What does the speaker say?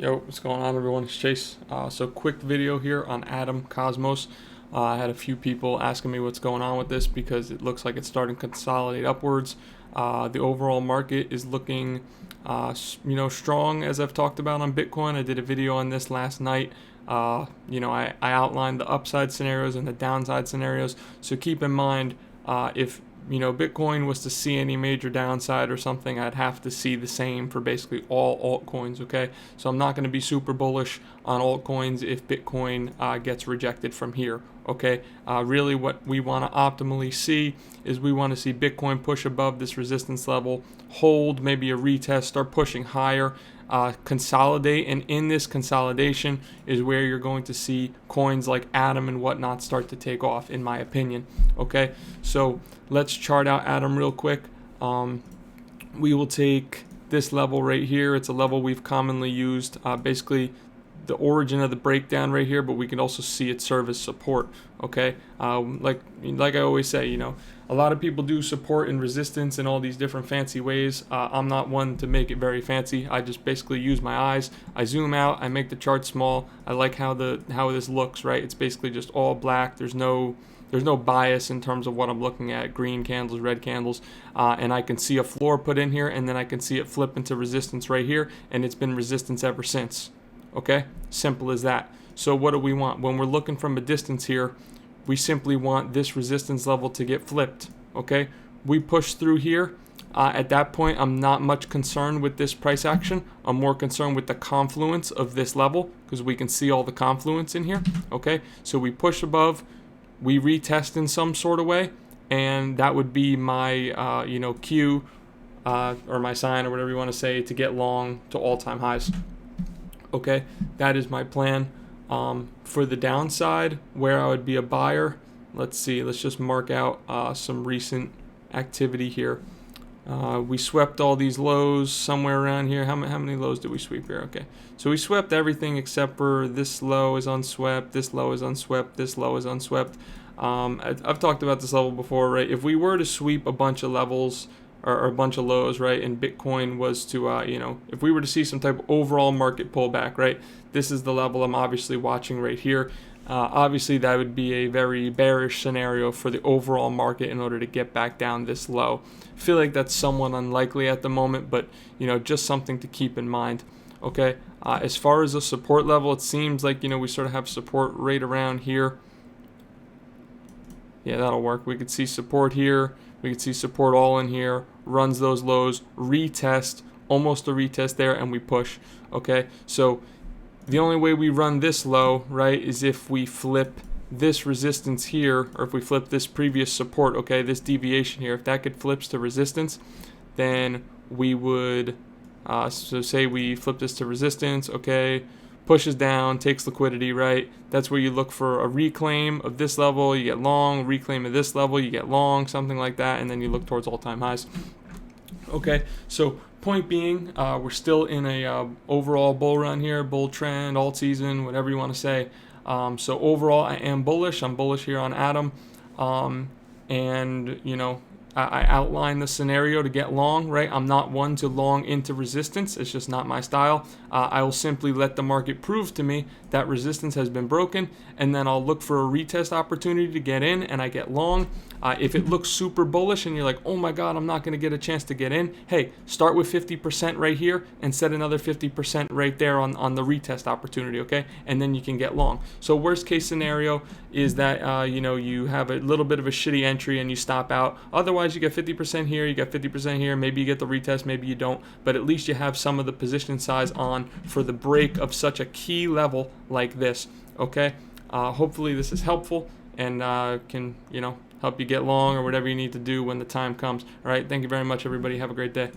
Yo, what's going on, everyone? It's Chase. So quick video here on Atom Cosmos. I had a few people asking me what's going on with this because it looks like it's starting to consolidate upwards. The overall market is looking, strong, as I've talked about on Bitcoin. I did a video on this last night. I outlined the upside scenarios and the downside scenarios. So keep in mind, if Bitcoin was to see any major downside or something, I'd have to see the same for basically all altcoins, okay? So I'm not going to be super bullish on altcoins if Bitcoin gets rejected from here, okay? Really what we want to optimally see is we want to see Bitcoin push above this resistance level, hold, maybe a retest, start pushing higher, consolidate, and in this consolidation is where you're going to see coins like Atom and whatnot start to take off, in my opinion. Okay, so let's chart out Atom real quick. We will take this level right here. It's a level we've commonly used, basically the origin of the breakdown right here, but we can also see it serve as support. Okay, like I always say, a lot of people do support and resistance in all these different fancy ways. I'm not one to make it very fancy. I just basically use my eyes. I zoom out. I make the chart small. I like how this looks. Right, it's basically just all black. There's no bias in terms of what I'm looking at. Green candles, red candles, and I can see a floor put in here, and then I can see it flip into resistance right here, and it's been resistance ever since. Okay, simple as that. So what do we want when we're looking from a distance here? We simply want this resistance level to get flipped. Okay, we push through here. At that point, I'm not much concerned with this price action. I'm more concerned with the confluence of this level because we can see all the confluence in here. Okay, so we push above, we retest in some sort of way, and that would be my cue or my sign or whatever you want to say to get long to all-time highs. Okay, that is my plan. For the downside, where I would be a buyer, let's just mark out some recent activity here. We swept all these lows somewhere around here. How many lows did we sweep here? Okay, so we swept everything except for this low is unswept, this low is unswept, this low is unswept. I've talked about this level before, right? If we were to sweep a bunch of levels or a bunch of lows, right, and Bitcoin was to, if we were to see some type of overall market pullback, right, this is the level I'm obviously watching right here. Obviously, that would be a very bearish scenario for the overall market in order to get back down this low. I feel like that's somewhat unlikely at the moment, but, just something to keep in mind. Okay, as far as the support level, it seems like, we sort of have support right around here. Yeah, that'll work. We could see support here. We could see support all in here. Runs those lows, retest, almost a retest there, and we push. Okay, so the only way we run this low, right, is if we flip this resistance here, or if we flip this previous support, okay, this deviation here. If that could flips to resistance, then we would, so say we flip this to resistance, okay, pushes down, takes liquidity, right? That's where you look for a reclaim of this level, you get long, reclaim of this level, you get long, something like that, and then you look towards all-time highs. Okay, so point being, we're still in a overall bull run here, bull trend, alt season, whatever you want to say. So overall, I am bullish. I'm bullish here on Atom, and I outline the scenario to get long, right? I'm not one to long into resistance. It's just not my style. I will simply let the market prove to me that resistance has been broken, and then I'll look for a retest opportunity to get in, and I get long. If it looks super bullish and you're like, oh my God, I'm not going to get a chance to get in, hey, start with 50% right here and set another 50% right there on the retest opportunity, okay? And then you can get long. So worst case scenario is that, you have a little bit of a shitty entry and you stop out. Otherwise, you get 50% here, you get 50% here, maybe you get the retest, maybe you don't, but at least you have some of the position size on for the break of such a key level like this, okay? Hopefully this is helpful and can, help you get long or whatever you need to do when the time comes. All right, thank you very much, everybody. Have a great day.